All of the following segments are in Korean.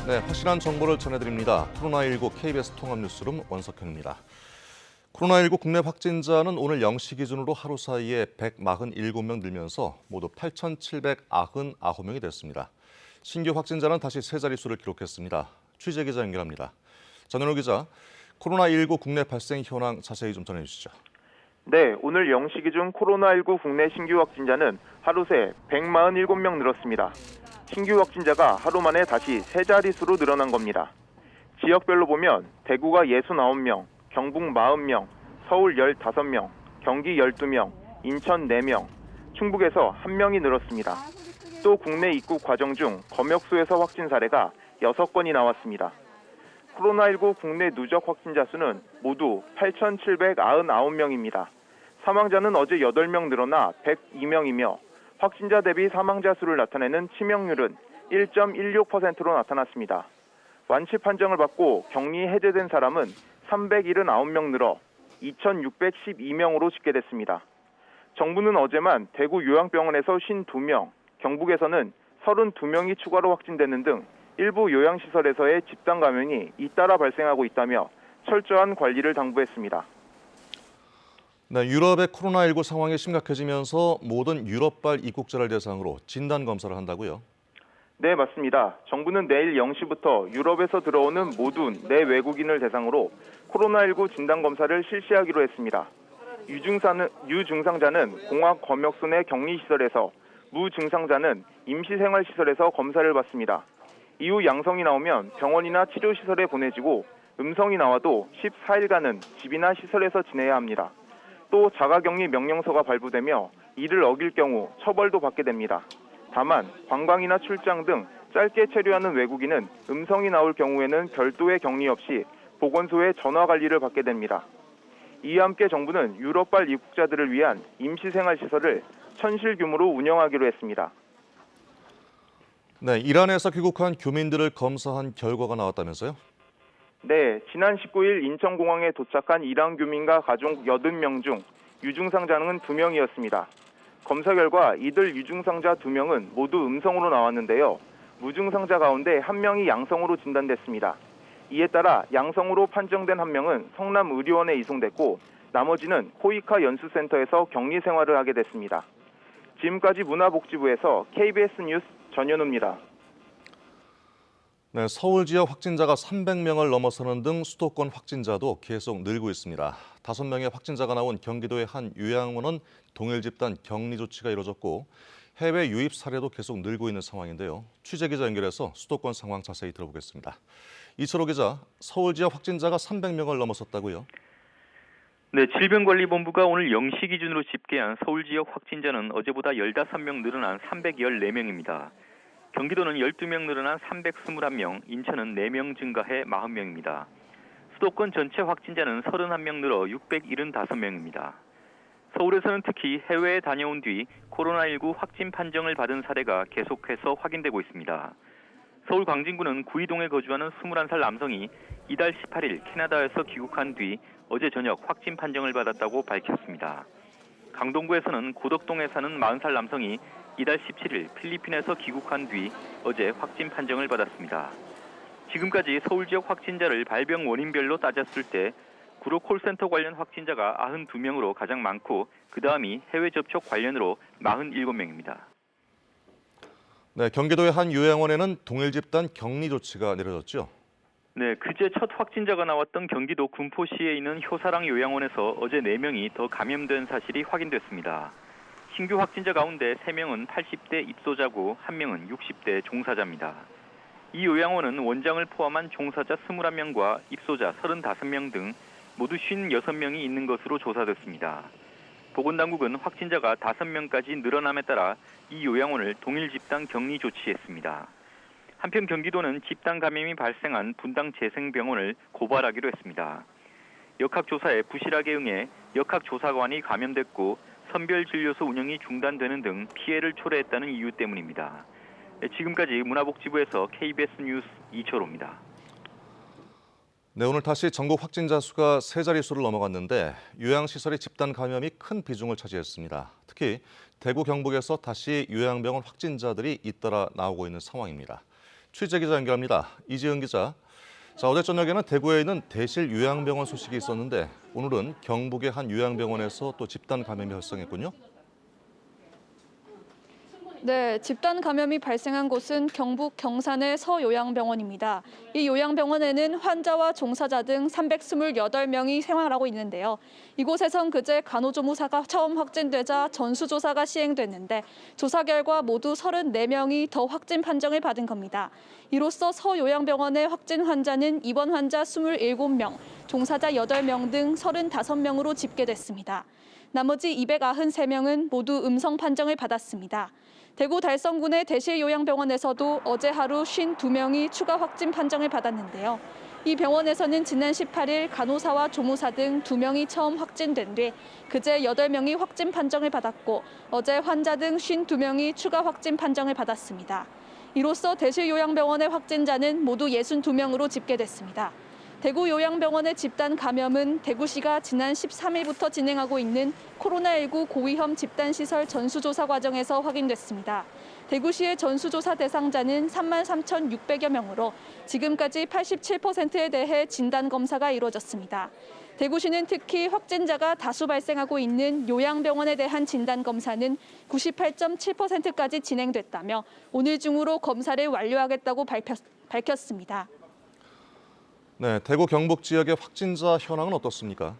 네, 확실한 정보를 전해드립니다. 코로나19 KBS 통합뉴스룸 원석현입니다. 코로나19 국내 확진자는 오늘 0시 기준으로 하루 사이에 147명 늘면서 모두 8,799명이 됐습니다. 신규 확진자는 다시 세 자릿수를 기록했습니다. 취재기자 연결합니다. 전현우 기자, 코로나19 국내 발생 현황 자세히 좀 전해주시죠. 네, 오늘 0시 기준 코로나19 국내 신규 확진자는 하루 새 147명 늘었습니다. 신규 확진자가 하루 만에 다시 세 자릿수로 늘어난 겁니다. 지역별로 보면 대구가 69명, 경북 40명, 서울 15명, 경기 12명, 인천 4명, 충북에서 1명이 늘었습니다. 또 국내 입국 과정 중 검역소에서 확진 사례가 6건이 나왔습니다. 코로나19 국내 누적 확진자 수는 모두 8,799명입니다. 사망자는 어제 8명 늘어나 102명이며 확진자 대비 사망자 수를 나타내는 치명률은 1.16%로 나타났습니다. 완치 판정을 받고 격리 해제된 사람은 379명 늘어 2,612명으로 집계됐습니다. 정부는 어제만 대구 요양병원에서 52명, 경북에서는 32명이 추가로 확진되는 등 일부 요양시설에서의 집단 감염이 잇따라 발생하고 있다며 철저한 관리를 당부했습니다. 네, 유럽의 코로나19 상황이 심각해지면서 모든 유럽발 입국자를 대상으로 진단 검사를 한다고요? 네, 맞습니다. 정부는 내일 0시부터 유럽에서 들어오는 모든 내외국인을 대상으로 코로나19 진단검사를 실시하기로 했습니다. 유증상자는 공항검역소 내 격리시설에서, 무증상자는 임시생활시설에서 검사를 받습니다. 이후 양성이 나오면 병원이나 치료시설에 보내지고 음성이 나와도 14일간은 집이나 시설에서 지내야 합니다. 또 자가격리 명령서가 발부되며 이를 어길 경우 처벌도 받게 됩니다. 다만 관광이나 출장 등 짧게 체류하는 외국인은 음성이 나올 경우에는 별도의 격리 없이 보건소에 전화 관리를 받게 됩니다. 이와 함께 정부는 유럽발 입국자들을 위한 임시생활시설을 천실 규모로 운영하기로 했습니다. 네, 이란에서 귀국한 교민들을 검사한 결과가 나왔다면서요? 네, 지난 19일 인천공항에 도착한 이란 교민과 가족 80명 중 유증상자는 2명이었습니다. 검사 결과 이들 유증상자 2명은 모두 음성으로 나왔는데요. 무증상자 가운데 1명이 양성으로 진단됐습니다. 이에 따라 양성으로 판정된 1명은 성남의료원에 이송됐고 나머지는 코이카 연수센터에서 격리 생활을 하게 됐습니다. 지금까지 문화복지부에서 KBS 뉴스 전현우입니다. 네, 서울 지역 확진자가 300명을 넘어서는 등 수도권 확진자도 계속 늘고 있습니다. 5명의 확진자가 나온 경기도의 한 요양원은 동일 집단 격리 조치가 이뤄졌고 해외 유입 사례도 계속 늘고 있는 상황인데요. 취재기자 연결해서 수도권 상황 자세히 들어보겠습니다. 이철호 기자, 서울 지역 확진자가 300명을 넘어섰다고요? 네, 질병관리본부가 오늘 0시 기준으로 집계한 서울 지역 확진자는 어제보다 15명 늘어난 314명입니다. 경기도는 12명 늘어난 321명, 인천은 4명 증가해 40명입니다. 수도권 전체 확진자는 31명 늘어 675명입니다. 서울에서는 특히 해외에 다녀온 뒤 코로나19 확진 판정을 받은 사례가 계속해서 확인되고 있습니다. 서울 광진구는 구이동에 거주하는 21살 남성이 이달 18일 캐나다에서 귀국한 뒤 어제 저녁 확진 판정을 받았다고 밝혔습니다. 강동구에서는 고덕동에 사는 40살 남성이 이달 17일 필리핀에서 귀국한 뒤 어제 확진 판정을 받았습니다. 지금까지 서울 지역 확진자를 발병 원인별로 따졌을 때 구로 콜센터 관련 확진자가 92명으로 가장 많고 그 다음이 해외 접촉 관련으로 47명입니다. 네, 경기도의 한 요양원에는 동일 집단 격리 조치가 내려졌죠? 네, 그제 첫 확진자가 나왔던 경기도 군포시에 있는 효사랑 요양원에서 어제 4명이 더 감염된 사실이 확인됐습니다. 신규 확진자 가운데 3명은 80대 입소자고 1명은 60대 종사자입니다. 이 요양원은 원장을 포함한 종사자 21명과 입소자 35명 등 모두 56명이 있는 것으로 조사됐습니다. 보건당국은 확진자가 5명까지 늘어남에 따라 이 요양원을 동일 집단 격리 조치했습니다. 한편 경기도는 집단 감염이 발생한 분당 재생병원을 고발하기로 했습니다. 역학조사에 부실하게 응해 역학조사관이 감염됐고 선별진료소 운영이 중단되는 등 피해를 초래했다는 이유 때문입니다. 지금까지 문화복지부에서 KBS 뉴스 이철호입니다. 네, 오늘 다시 전국 확진자 수가 세 자릿수를 넘어갔는데 요양시설의 집단 감염이 큰 비중을 차지했습니다. 특히 대구 경북에서 다시 요양병원 확진자들이 잇따라 나오고 있는 상황입니다. 취재기자 연결합니다. 이지은 기자. 자, 어제 저녁에는 대구에 있는 대실 요양병원 소식이 있었는데 오늘은 경북의 한 요양병원에서 또 집단 감염이 발생했군요. 네, 집단 감염이 발생한 곳은 경북 경산의 서요양병원입니다. 이 요양병원에는 환자와 종사자 등 328명이 생활하고 있는데요. 이곳에선 그제 간호조무사가 처음 확진되자 전수조사가 시행됐는데 조사 결과 모두 34명이 더 확진 판정을 받은 겁니다. 이로써 서요양병원의 확진 환자는 입원 환자 27명, 종사자 8명 등 35명으로 집계됐습니다. 나머지 293명은 모두 음성 판정을 받았습니다. 대구 달성군의 대실요양병원에서도 어제 하루 52명이 추가 확진 판정을 받았는데요. 이 병원에서는 지난 18일 간호사와 조무사 등 2명이 처음 확진된 뒤 그제 8명이 확진 판정을 받았고 어제 환자 등 52명이 추가 확진 판정을 받았습니다. 이로써 대실요양병원의 확진자는 모두 62명으로 집계됐습니다. 대구 요양병원의 집단 감염은 대구시가 지난 13일부터 진행하고 있는 코로나19 고위험 집단시설 전수조사 과정에서 확인됐습니다. 대구시의 전수조사 대상자는 33,600여 명으로 지금까지 87%에 대해 진단검사가 이루어졌습니다. 대구시는 특히 확진자가 다수 발생하고 있는 요양병원에 대한 진단검사는 98.7%까지 진행됐다며 오늘 중으로 검사를 완료하겠다고 밝혔습니다. 네, 대구 경북 지역의 확진자 현황은 어떻습니까?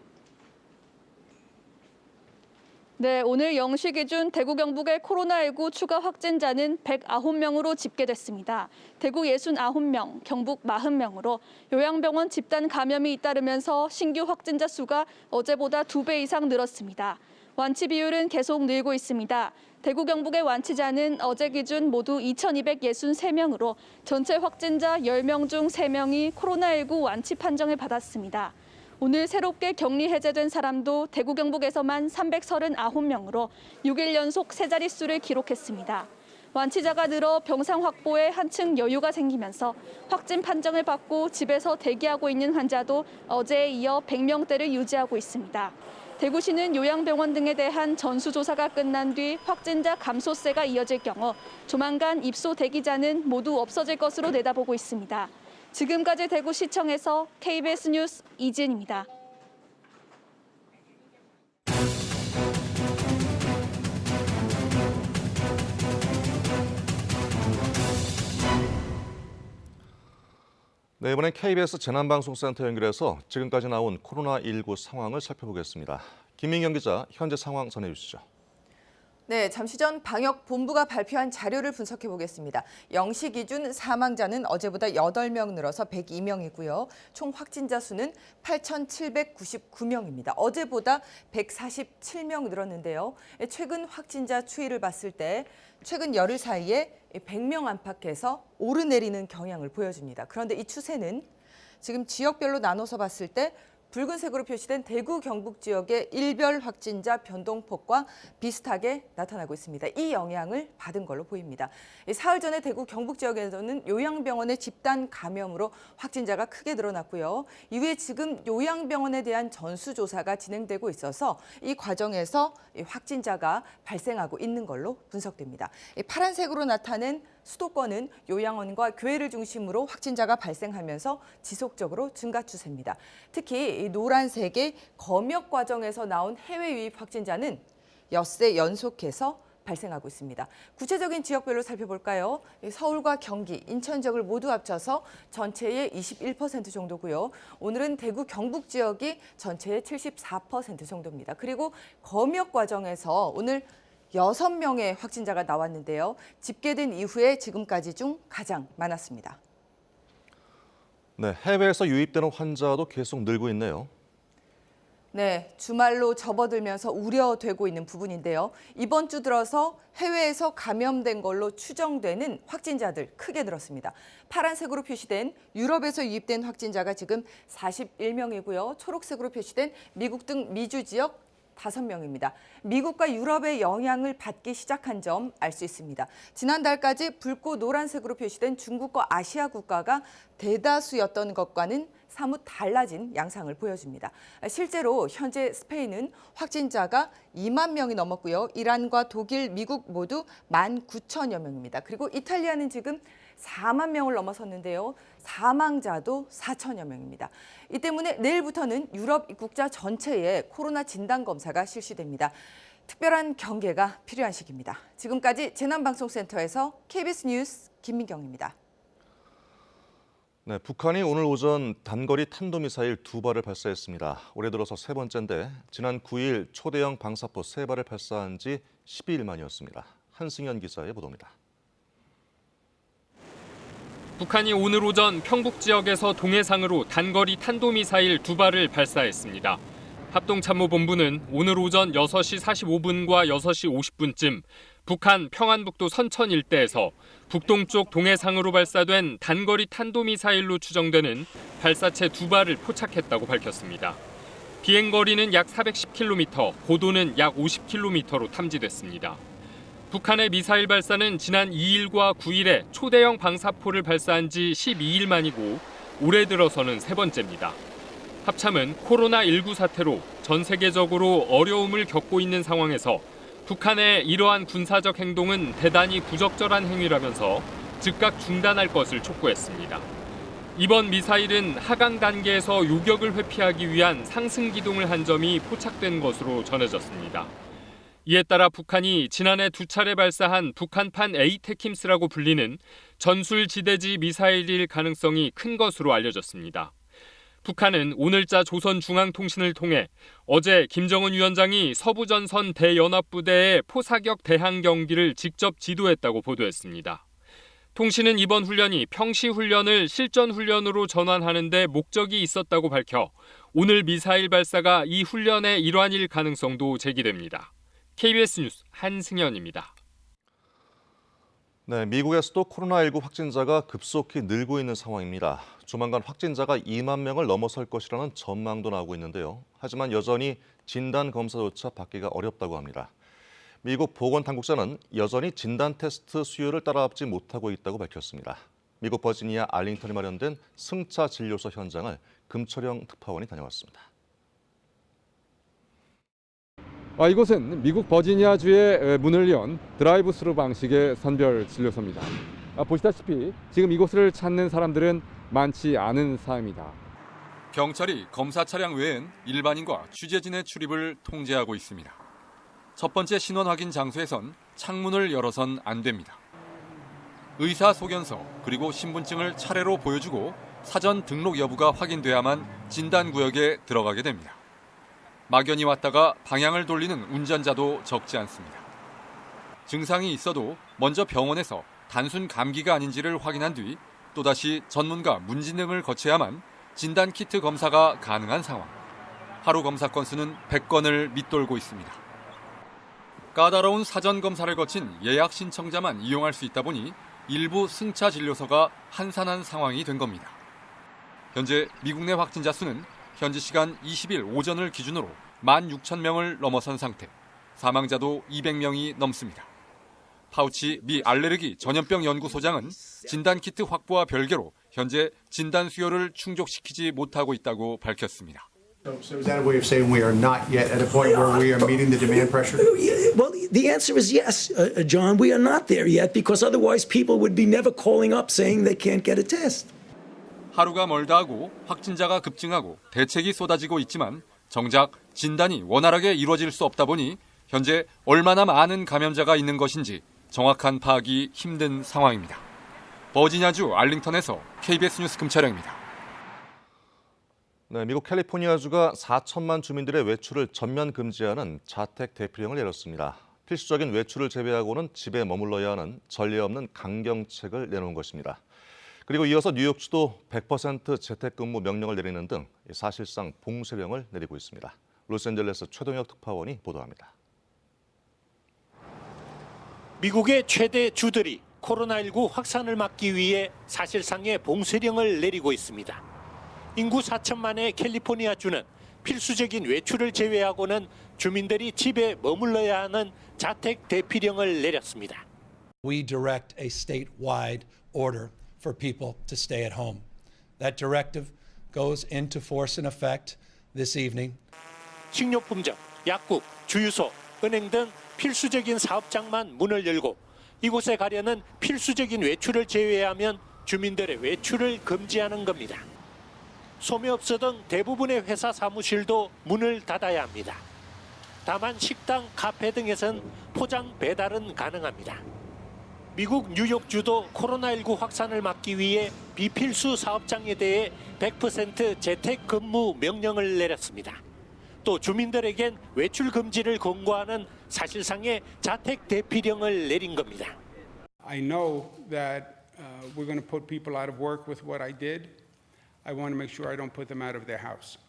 네, 오늘 0시 기준 대구 경북의 코로나19 추가 확진자는 109명으로 집계됐습니다. 대구 69명, 경북 40명으로 요양병원 집단 감염이 잇따르면서 신규 확진자 수가 어제보다 2배 이상 늘었습니다. 완치 비율은 계속 늘고 있습니다. 대구 경북의 완치자는 어제 기준 모두 2,263명으로 전체 확진자 10명 중 3명이 코로나19 완치 판정을 받았습니다. 오늘 새롭게 격리 해제된 사람도 대구 경북에서만 339명으로 6일 연속 세 자릿수를 기록했습니다. 완치자가 늘어 병상 확보에 한층 여유가 생기면서 확진 판정을 받고 집에서 대기하고 있는 환자도 어제에 이어 100명대를 유지하고 있습니다. 대구시는 요양병원 등에 대한 전수조사가 끝난 뒤 확진자 감소세가 이어질 경우 조만간 입소 대기자는 모두 없어질 것으로 내다보고 있습니다. 지금까지 대구시청에서 KBS 뉴스 이지은입니다. 네, 이번엔 KBS 재난방송센터 연결해서 지금까지 나온 코로나19 상황을 살펴보겠습니다. 김민경 기자, 현재 상황 전해주시죠. 네, 잠시 전 방역본부가 발표한 자료를 분석해 보겠습니다. 0시 기준 사망자는 어제보다 8명 늘어서 102명이고요. 총 확진자 수는 8,799명입니다. 어제보다 147명 늘었는데요. 최근 확진자 추이를 봤을 때 최근 열흘 사이에 100명 안팎에서 오르내리는 경향을 보여줍니다. 그런데 이 추세는 지금 지역별로 나눠서 봤을 때 붉은색으로 표시된 대구 경북 지역의 일별 확진자 변동폭과 비슷하게 나타나고 있습니다. 이 영향을 받은 걸로 보입니다. 사흘 전에 대구 경북 지역에서는 요양병원의 집단 감염으로 확진자가 크게 늘어났고요. 이후에 지금 요양병원에 대한 전수조사가 진행되고 있어서 이 과정에서 확진자가 발생하고 있는 걸로 분석됩니다. 파란색으로 나타낸 수도권은 요양원과 교회를 중심으로 확진자가 발생하면서 지속적으로 증가 추세입니다. 특히 이 노란색의 검역 과정에서 나온 해외 유입 확진자는 엿새 연속해서 발생하고 있습니다. 구체적인 지역별로 살펴볼까요? 서울과 경기, 인천 지역을 모두 합쳐서 전체의 21% 정도고요. 오늘은 대구 경북 지역이 전체의 74% 정도입니다. 그리고 검역 과정에서 오늘 6명의 확진자가 나왔는데요. 집계된 이후에 지금까지 중 가장 많았습니다. 네, 해외에서 유입되는 환자도 계속 늘고 있네요. 네, 주말로 접어들면서 우려되고 있는 부분인데요. 이번 주 들어서 해외에서 감염된 걸로 추정되는 확진자들 크게 늘었습니다. 파란색으로 표시된 유럽에서 유입된 확진자가 지금 41명이고요. 초록색으로 표시된 미국 등 미주 지역 5명입니다. 미국과 유럽의 영향을 받기 시작한 점 알 수 있습니다. 지난달까지 붉고 노란색으로 표시된 중국과 아시아 국가가 대다수였던 것과는 사뭇 달라진 양상을 보여줍니다. 실제로 현재 스페인은 확진자가 2만 명이 넘었고요. 이란과 독일, 미국 모두 19,000여 명입니다. 그리고 이탈리아는 지금 4만 명을 넘어섰는데요. 사망자도 4천여 명입니다. 이 때문에 내일부터는 유럽 입국자 전체에 코로나 진단 검사가 실시됩니다. 특별한 경계가 필요한 시기입니다. 지금까지 재난방송센터에서 KBS 뉴스 김민경입니다. 네, 북한이 오늘 오전 단거리 탄도미사일 2발을 발사했습니다. 올해 들어서 세 번째인데 지난 9일 초대형 방사포 3발을 발사한 지 12일 만이었습니다. 한승현 기자의 보도입니다. 북한이 오늘 오전 평북 지역에서 동해상으로 단거리 탄도미사일 2발을 발사했습니다. 합동참모본부는 오늘 오전 6시 45분과 6시 50분쯤 북한 평안북도 선천 일대에서 북동쪽 동해상으로 발사된 단거리 탄도미사일로 추정되는 발사체 2발을 포착했다고 밝혔습니다. 비행거리는 약 410km, 고도는 약 50km로 탐지됐습니다. 북한의 미사일 발사는 지난 2일과 9일에 초대형 방사포를 발사한 지 12일 만이고 올해 들어서는 세 번째입니다. 합참은 코로나19 사태로 전 세계적으로 어려움을 겪고 있는 상황에서 북한의 이러한 군사적 행동은 대단히 부적절한 행위라면서 즉각 중단할 것을 촉구했습니다. 이번 미사일은 하강 단계에서 요격을 회피하기 위한 상승 기동을 한 점이 포착된 것으로 전해졌습니다. 이에 따라 북한이 지난해 2차례 발사한 북한판 에이테킴스라고 불리는 전술지대지 미사일일 가능성이 큰 것으로 알려졌습니다. 북한은 오늘자 조선중앙통신을 통해 어제 김정은 위원장이 서부전선 대연합부대의 포사격 대항 경기를 직접 지도했다고 보도했습니다. 통신은 이번 훈련이 평시 훈련을 실전 훈련으로 전환하는 데 목적이 있었다고 밝혀 오늘 미사일 발사가 이 훈련의 일환일 가능성도 제기됩니다. KBS 뉴스 한승현입니다. 네, 미국에서도 코로나19 확진자가 급속히 늘고 있는 상황입니다. 조만간 확진자가 2만 명을 넘어설 것이라는 전망도 나오고 있는데요. 하지만 여전히 진단 검사조차 받기가 어렵다고 합니다. 미국 보건당국자는 여전히 진단 테스트 수요를 따라잡지 못하고 있다고 밝혔습니다. 미국 버지니아 알링턴에 마련된 승차 진료소 현장을 금철영 특파원이 다녀왔습니다. 이곳은 미국 버지니아주의 문을 연 드라이브스루 방식의 선별 진료소입니다. 보시다시피 지금 이곳을 찾는 사람들은 많지 않은 상황입니다. 경찰이 검사 차량 외엔 일반인과 취재진의 출입을 통제하고 있습니다. 첫 번째 신원 확인 장소에선 창문을 열어선 안 됩니다. 의사 소견서 그리고 신분증을 차례로 보여주고 사전 등록 여부가 확인돼야만 진단구역에 들어가게 됩니다. 막연히 왔다가 방향을 돌리는 운전자도 적지 않습니다. 증상이 있어도 먼저 병원에서 단순 감기가 아닌지를 확인한 뒤 또다시 전문가 문진등을 거쳐야만 진단키트 검사가 가능한 상황. 하루 검사 건수는 100건을 밑돌고 있습니다. 까다로운 사전 검사를 거친 예약 신청자만 이용할 수 있다 보니 일부 승차 진료소가 한산한 상황이 된 겁니다. 현재 미국 내 확진자 수는 현지 시간 20일 오전을 기준으로 16,000명을 넘어선 상태, 사망자도 200명이 넘습니다. 파우치 미 알레르기 전염병 연구소장은 진단키트 확보와 별개로 현재 진단 수요를 충족시키지 못하고 있다고 밝혔습니다. So is that a way of saying we are not yet at a point where we are meeting the demand pressure? Well, the answer is yes, John. We are not there yet because otherwise people would be never calling up saying they can't get a test. 하루가 멀다 하고 확진자가 급증하고 대책이 쏟아지고 있지만 정작 진단이 원활하게 이루어질 수 없다 보니 현재 얼마나 많은 감염자가 있는 것인지 정확한 파악이 힘든 상황입니다. 버지니아주 알링턴에서 KBS 뉴스 금철영입니다. 네, 미국 캘리포니아주가 4천만 주민들의 외출을 전면 금지하는 자택 대피령을 내렸습니다. 필수적인 외출을 제외하고는 집에 머물러야 하는 전례 없는 강경책을 내놓은 것입니다. 그리고 이어서 뉴욕주도 100% 재택근무 명령을 내리는 등 사실상 봉쇄령을 내리고 있습니다. 로스앤젤레스 최동혁 특파원이 보도합니다. 미국의 최대 주들이 코로나19 확산을 막기 위해 사실상의 봉쇄령을 내리고 있습니다. 인구 4천만의 캘리포니아주는 필수적인 외출을 제외하고는 주민들이 집에 머물러야 하는 자택 대피령을 내렸습니다. We direct a statewide order for people to stay at home. That directive goes into force and effect this evening. 식료품점, 약국, 주유소, 은행 등 필수적인 사업장만 문을 열고 이곳에 가려는 필수적인 외출을 제외하면 주민들의 외출을 금지하는 겁니다. 소매업소 등 대부분의 회사 사무실도 문을 닫아야 합니다. 다만 식당, 카페 등에선 포장 배달은 가능합니다. 미국 뉴욕주도 코로나19 확산을 막기 위해 비필수 사업장에 대해 100% 재택근무 명령을 내렸습니다. 또 주민들에겐 외출 금지를 권고하는 사실상의 자택 대피령을 내린 겁니다. I know that we're going to put people out of work with what I did. I want to make sure I don't put them out of their house.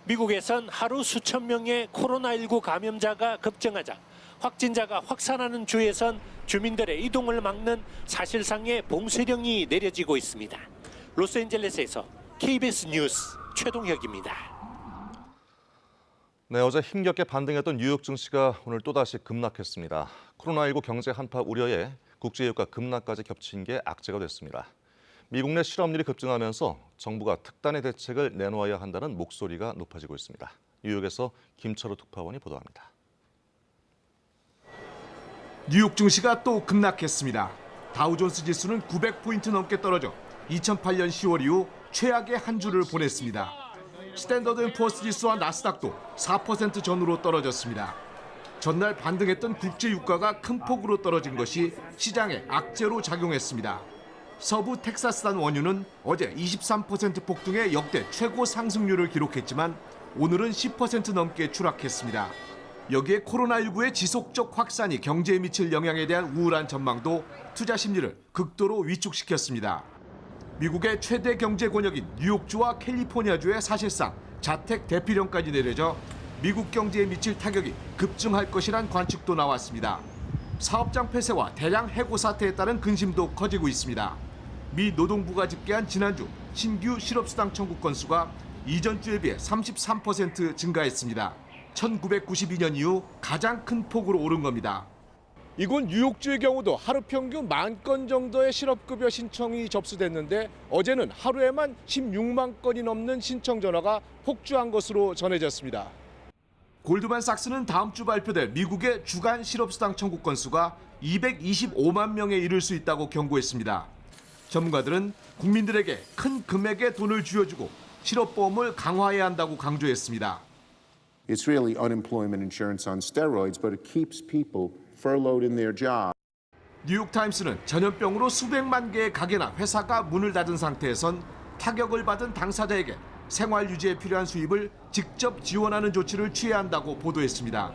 미국에선 하루 수천 명의 코로나19 감염자가 급증하자 확진자가 확산하는 주에선 주민들의 이동을 막는 사실상의 봉쇄령이 내려지고 있습니다. 로스앤젤레스에서 KBS 뉴스 최동혁입니다. 네, 어제 힘겹게 반등했던 뉴욕 증시가 오늘 또다시 급락했습니다. 코로나19 경제 한파 우려에 국제유가 급락까지 겹친 게 악재가 됐습니다. 미국 내 실업률이 급증하면서 정부가 특단의 대책을 내놓아야 한다는 목소리가 높아지고 있습니다. 뉴욕에서 김철우 특파원이 보도합니다. 뉴욕 증시가 또 급락했습니다. 다우존스 지수는 900포인트 넘게 떨어져 2008년 10월 이후 최악의 한 주를 보냈습니다. 스탠더드 & 푸어스 지수와 나스닥도 4% 전후로 떨어졌습니다. 전날 반등했던 국제유가가 큰 폭으로 떨어진 것이 시장에 악재로 작용했습니다. 서부 텍사스산 원유는 어제 23% 폭등의 역대 최고 상승률을 기록했지만 오늘은 10% 넘게 추락했습니다. 여기에 코로나19의 지속적 확산이 경제에 미칠 영향에 대한 우울한 전망도 투자 심리를 극도로 위축시켰습니다. 미국의 최대 경제 권역인 뉴욕주와 캘리포니아주에 사실상 자택 대피령까지 내려져 미국 경제에 미칠 타격이 급증할 것이란 관측도 나왔습니다. 사업장 폐쇄와 대량 해고 사태에 따른 근심도 커지고 있습니다. 미 노동부가 집계한 지난주 신규 실업수당 청구 건수가 이전 주에 비해 33% 증가했습니다. 1992년 이후 가장 큰 폭으로 오른 겁니다. 이곳 뉴욕주의 경우도 하루 평균 10,000건 정도의 실업급여 신청이 접수됐는데 어제는 하루에만 16만 건이 넘는 신청 전화가 폭주한 것으로 전해졌습니다. 골드만삭스는 다음 주 발표될 미국의 주간 실업수당 청구 건수가 225만 명에 이를 수 있다고 경고했습니다. 전문가들은 국민들에게 큰 금액의 돈을 쥐어주고 실업보험을 강화해야 한다고 강조했습니다. It's really unemployment insurance on steroids, but it keeps people furloughed in their job. 뉴욕타임스는 전염병으로 수백만 개의 가게나 회사가 문을 닫은 상태에선 타격을 받은 당사자에게 생활 유지에 필요한 수입을 직접 지원하는 조치를 취해야 한다고 보도했습니다.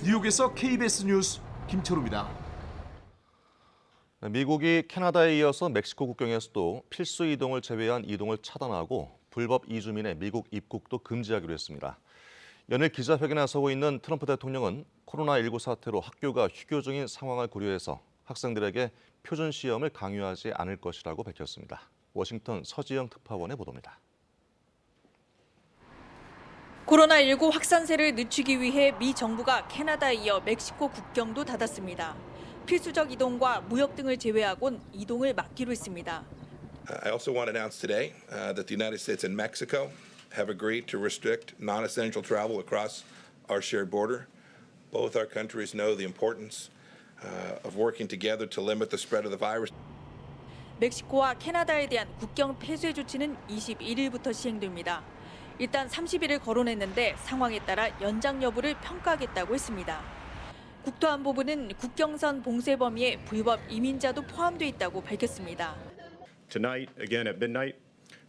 뉴욕에서 KBS 뉴스 김철우입니다. 미국이 캐나다에 이어서 멕시코 국경에서도 필수 이동을 제외한 이동을 차단하고 불법 이주민의 미국 입국도 금지하기로 했습니다. 연일 기자회견에 나서고 있는 트럼프 대통령은 코로나19 사태로 학교가 휴교 중인 상황을 고려해서 학생들에게 표준 시험을 강요하지 않을 것이라고 밝혔습니다. 워싱턴 서지영 특파원의 보도입니다. 코로나19 확산세를 늦추기 위해 미 정부가 캐나다에 이어 멕시코 국경도 닫았습니다. 필수적 이동과 무역 등을 제외하곤 이동을 막기로 했습니다. I also want to announce today that the United States and Mexico have agreed to restrict non-essential travel across our shared border. Both our countries know the importance of working together to limit the spread of the virus. 멕시코와 캐나다에 대한 국경 폐쇄 조치는 21일부터 시행됩니다. 일단 30일을 거론했는데 상황에 따라 연장 여부를 평가하겠다고 했습니다. 국토안보부는 국경선 봉쇄 범위에 불법 이민자도 포함돼 있다고 밝혔습니다. Tonight, again at midnight,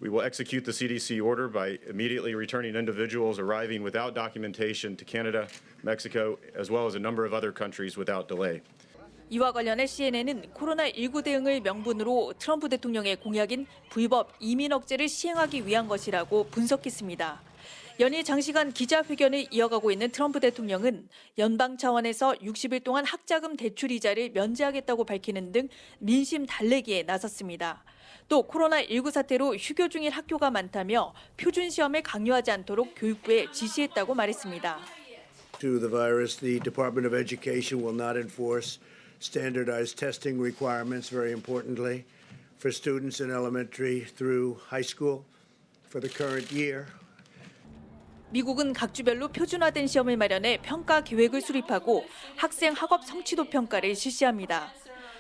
we will execute the CDC order by immediately returning individuals arriving without documentation to Canada, Mexico, as well as a number of other countries without delay. 이와 관련해 CNN은 코로나19 대응을 명분으로 트럼프 대통령의 공약인 불법 이민 억제를 시행하기 위한 것이라고 분석했습니다. 연일 장시간 기자회견을 이어가고 있는 트럼프 대통령은 연방 차원에서 60일 동안 학자금 대출 이자를 면제하겠다고 밝히는 등 민심 달래기에 나섰습니다. 또 코로나19 사태로 휴교 중인 학교가 많다며 표준 시험을 강요하지 않도록 교육부에 지시했다고 말했습니다. To the virus, the Department of Education will not enforce standardized testing requirements, very importantly, for students in elementary through high school. for the current year. 미국은 각 주별로 표준화된 시험을 마련해 평가 계획을 수립하고 학생 학업 성취도 평가를 실시합니다.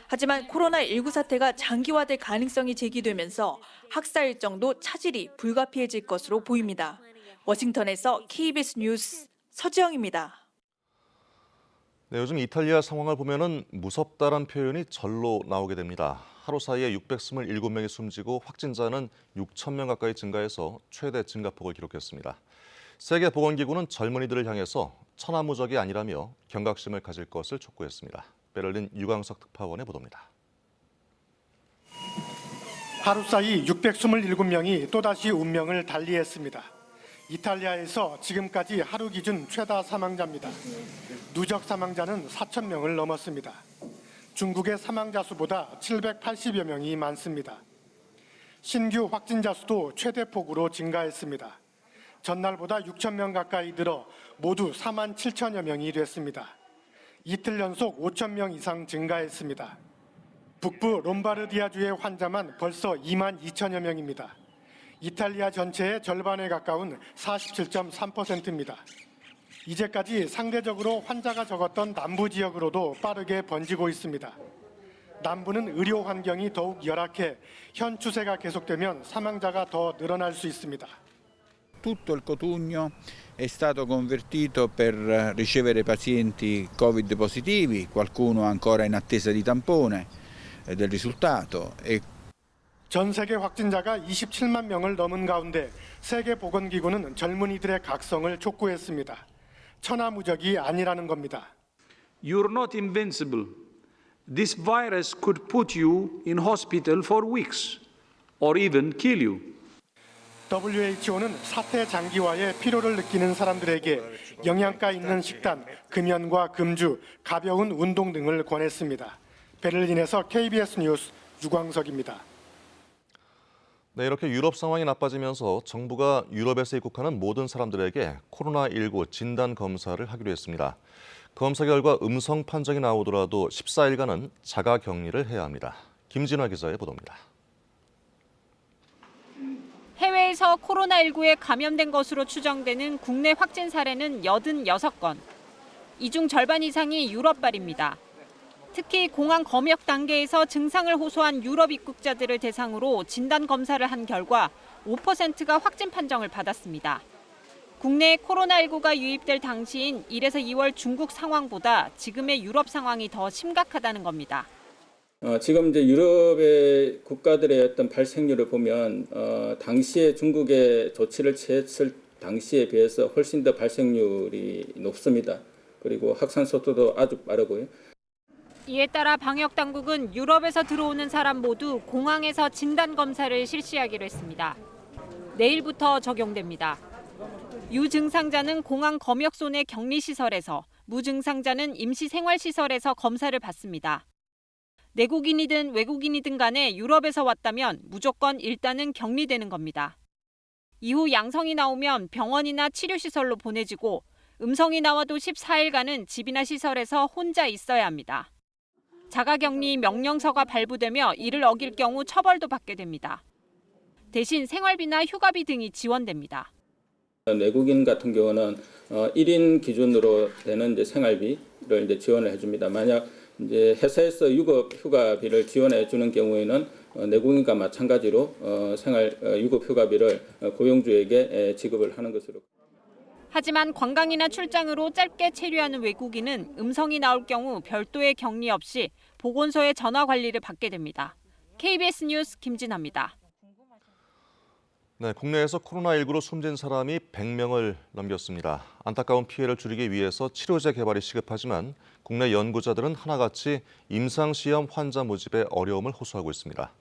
하지만 코로나19 사태가 장기화될 가능성이 제기되면서 학사 일정도 차질이 불가피해질 것으로 보입니다. 워싱턴에서 KBS 뉴스 서지영입니다. 네, 요즘 이탈리아 상황을 보면은 무섭다란 표현이 절로 나오게 됩니다. 하루 사이에 627명이 숨지고 확진자는 6천 명 가까이 증가해서 최대 증가폭을 기록했습니다. 세계보건기구는 젊은이들을 향해서 천하무적이 아니라며 경각심을 가질 것을 촉구했습니다. 베를린 유광석 특파원의 보도입니다. 하루 사이 627명이 또다시 운명을 달리했습니다. 이탈리아에서 지금까지 하루 기준 최다 사망자입니다. 누적 사망자는 4천 명을 넘었습니다. 중국의 사망자 수보다 780여 명이 많습니다. 신규 확진자 수도 최대폭으로 증가했습니다. 전날보다 6천 명 가까이 늘어 모두 4만 7천여 명이 됐습니다. 이틀 연속 5천 명 이상 증가했습니다. 북부 롬바르디아주의 환자만 벌써 2만 2천여 명입니다. 이탈리아 전체의 절반에 가까운 47.3%입니다. 이제까지 상대적으로 환자가 적었던 남부 지역으로도 빠르게 번지고 있습니다. 남부는 의료 환경이 더욱 열악해 현 추세가 계속되면 사망자가 더 늘어날 수 있습니다. Tutto il Cotugno è stato convertito per ricevere pazienti Covid positivi, qualcuno ancora in attesa di tampone del risultato. 전 세계 확진자가 27만 명을 넘은 가운데 세계보건기구는 젊은이들의 각성을 촉구했습니다. 천하무적이 아니라는 겁니다. You're not invincible. This virus could put you in hospital for weeks or even kill you. WHO는 사태 장기화에 피로를 느끼는 사람들에게 영양가 있는 식단, 금연과 금주, 가벼운 운동 등을 권했습니다. 베를린에서 KBS 뉴스 유광석입니다. 네, 이렇게 유럽 상황이 나빠지면서 정부가 유럽에서 입국하는 모든 사람들에게 코로나19 진단 검사를 하기로 했습니다. 검사 결과 음성 판정이 나오더라도 14일간은 자가 격리를 해야 합니다. 김진화 기자의 보도입니다. 해외에서 코로나19에 감염된 것으로 추정되는 국내 확진 사례는 86건. 이 중 절반 이상이 유럽발입니다. 특히 공항 검역 단계에서 증상을 호소한 유럽 입국자들을 대상으로 진단 검사를 한 결과 5%가 확진 판정을 받았습니다. 국내에 코로나19가 유입될 당시인 1에서 2월 중국 상황보다 지금의 유럽 상황이 더 심각하다는 겁니다. 지금 이제 유럽의 국가들의 어떤 발생률을 보면 당시에 중국의 조치를 취했을 당시에 비해서 훨씬 더 발생률이 높습니다. 그리고 확산 속도도 아주 빠르고요. 이에 따라 방역 당국은 유럽에서 들어오는 사람 모두 공항에서 진단 검사를 실시하기로 했습니다. 내일부터 적용됩니다. 유증상자는 공항 검역소 내 격리시설에서, 무증상자는 임시생활시설에서 검사를 받습니다. 내국인이든 외국인이든 간에 유럽에서 왔다면 무조건 일단은 격리되는 겁니다. 이후 양성이 나오면 병원이나 치료시설로 보내지고 음성이 나와도 14일간은 집이나 시설에서 혼자 있어야 합니다. 자가격리 명령서가 발부되며 이를 어길 경우 처벌도 받게 됩니다. 대신 생활비나 휴가비 등이 지원됩니다. 내국인 같은 경우는 1인 기준으로 되는 이제 생활비를 이제 지원을 해줍니다. 만약 이제 회사에서 유급 휴가비를 지원해 주는 경우에는 내국인과 마찬가지로 생활 유급 휴가비를 고용주에게 지급을 하는 것으로. 하지만 관광이나 출장으로 짧게 체류하는 외국인은 음성이 나올 경우 별도의 격리 없이 보건소의 전화 관리를 받게 됩니다. KBS 뉴스 김진아입니다. 네, 국내에서 코로나19로 숨진 사람이 100명을 넘겼습니다. 안타까운 피해를 줄이기 위해서 치료제 개발이 시급하지만 국내 연구자들은 하나같이 임상시험 환자 모집에 어려움을 호소하고 있습니다.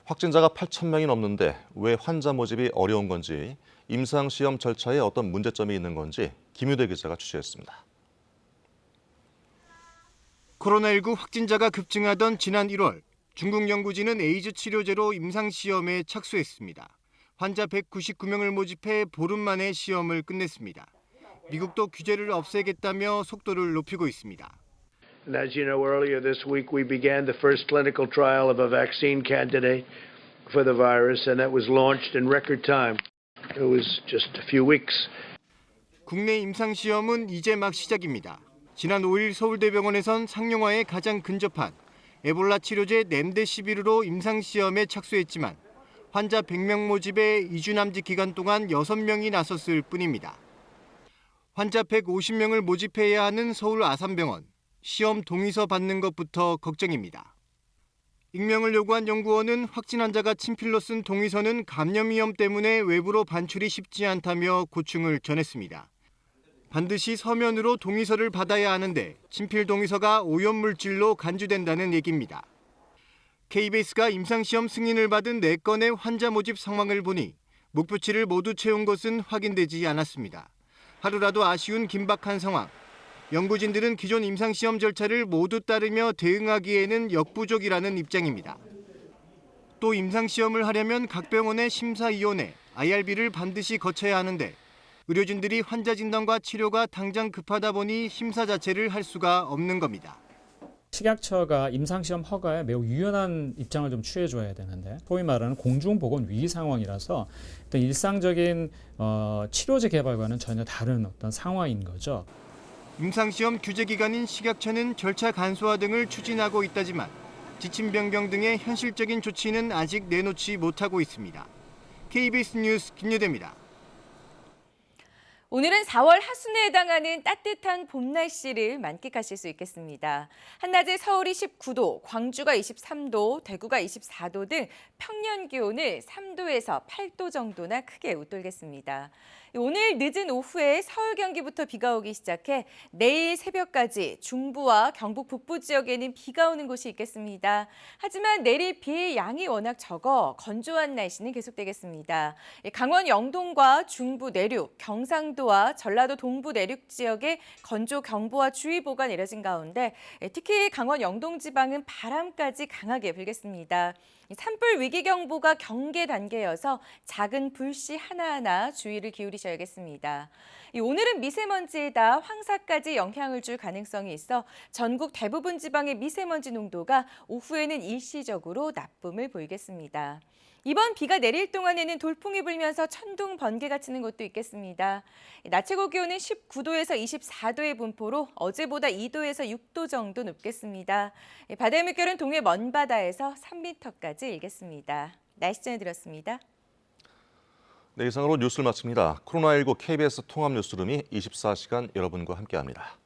확진자가 8,000명이 넘는데 왜 환자 모집이 어려운 건지, 임상시험 절차에 어떤 문제점이 있는 건지 김유대 기자가 취재했습니다. 코로나19 확진자가 급증하던 지난 1월, 중국 연구진은 에이즈 치료제로 임상시험에 착수했습니다. 환자 199명을 모집해 보름 만에 시험을 끝냈습니다. 미국도 규제를 없애겠다며 속도를 높이고 있습니다. And as you know, earlier this week we began the first clinical trial of a vaccine candidate for the virus, and that was launched in record time. It was just a few weeks. 국내 임상시험은 이제 막 시작입니다. 지난 5일 서울대병원에선 상용화에 가장 근접한 에볼라 치료제 렘데시비르로 임상시험에 착수했지만 환자 100명 모집에 2주 남짓 기간 동안 6명이 나섰을 뿐입니다. 환자 150명을 모집해야 하는 서울 아산병원. 시험 동의서 받는 것부터 걱정입니다. 익명을 요구한 연구원은 확진 환자가 친필로 쓴 동의서는 감염 위험 때문에 외부로 반출이 쉽지 않다며 고충을 전했습니다. 반드시 서면으로 동의서를 받아야 하는데 친필 동의서가 오염물질로 간주된다는 얘기입니다. KBS가 임상시험 승인을 받은 4건의 환자 모집 상황을 보니 목표치를 모두 채운 것은 확인되지 않았습니다. 하루라도 아쉬운 긴박한 상황. 연구진들은 기존 임상시험 절차를 모두 따르며 대응하기에는 역부족이라는 입장입니다. 또 임상시험을 하려면 각 병원의 심사위원회, IRB를 반드시 거쳐야 하는데 의료진들이 환자 진단과 치료가 당장 급하다 보니 심사 자체를 할 수가 없는 겁니다. 식약처가 임상시험 허가에 매우 유연한 입장을 좀 취해줘야 되는데 소위 말하는 공중보건 위기 상황이라서 일단 일상적인 치료제 개발과는 전혀 다른 어떤 상황인 거죠. 임상시험 규제 기관인 식약처는 절차 간소화 등을 추진하고 있다지만 지침 변경 등의 현실적인 조치는 아직 내놓지 못하고 있습니다. KBS 뉴스 김유대입니다. 오늘은 4월 하순에 해당하는 따뜻한 봄 날씨를 만끽하실 수 있겠습니다. 한낮에 서울이 19도, 광주가 23도, 대구가 24도 등 평년 기온을 3도에서 8도 정도나 크게 웃돌겠습니다. 오늘 늦은 오후에 서울 경기부터 비가 오기 시작해 내일 새벽까지 중부와 경북 북부 지역에는 비가 오는 곳이 있겠습니다. 하지만 내릴 비의 양이 워낙 적어 건조한 날씨는 계속되겠습니다. 강원 영동과 중부 내륙, 경상도와 전라도 동부 내륙 지역에 건조 경보와 주의보가 내려진 가운데 특히 강원 영동 지방은 바람까지 강하게 불겠습니다. 산불 위기경보가 경계 단계여서 작은 불씨 하나하나 주의를 기울이셔야겠습니다. 오늘은 미세먼지에다 황사까지 영향을 줄 가능성이 있어 전국 대부분 지방의 미세먼지 농도가 오후에는 일시적으로 나쁨을 보이겠습니다. 이번 비가 내릴 동안에는 돌풍이 불면서 천둥, 번개가 치는 곳도 있겠습니다. 낮 최고 기온은 19도에서 24도의 분포로 어제보다 2도에서 6도 정도 높겠습니다. 바다의 물결은 동해 먼바다에서 3m까지 일겠습니다. 날씨 전해드렸습니다. 네, 이상으로 뉴스를 마칩니다. 코로나19 KBS 통합뉴스룸이 24시간 여러분과 함께합니다.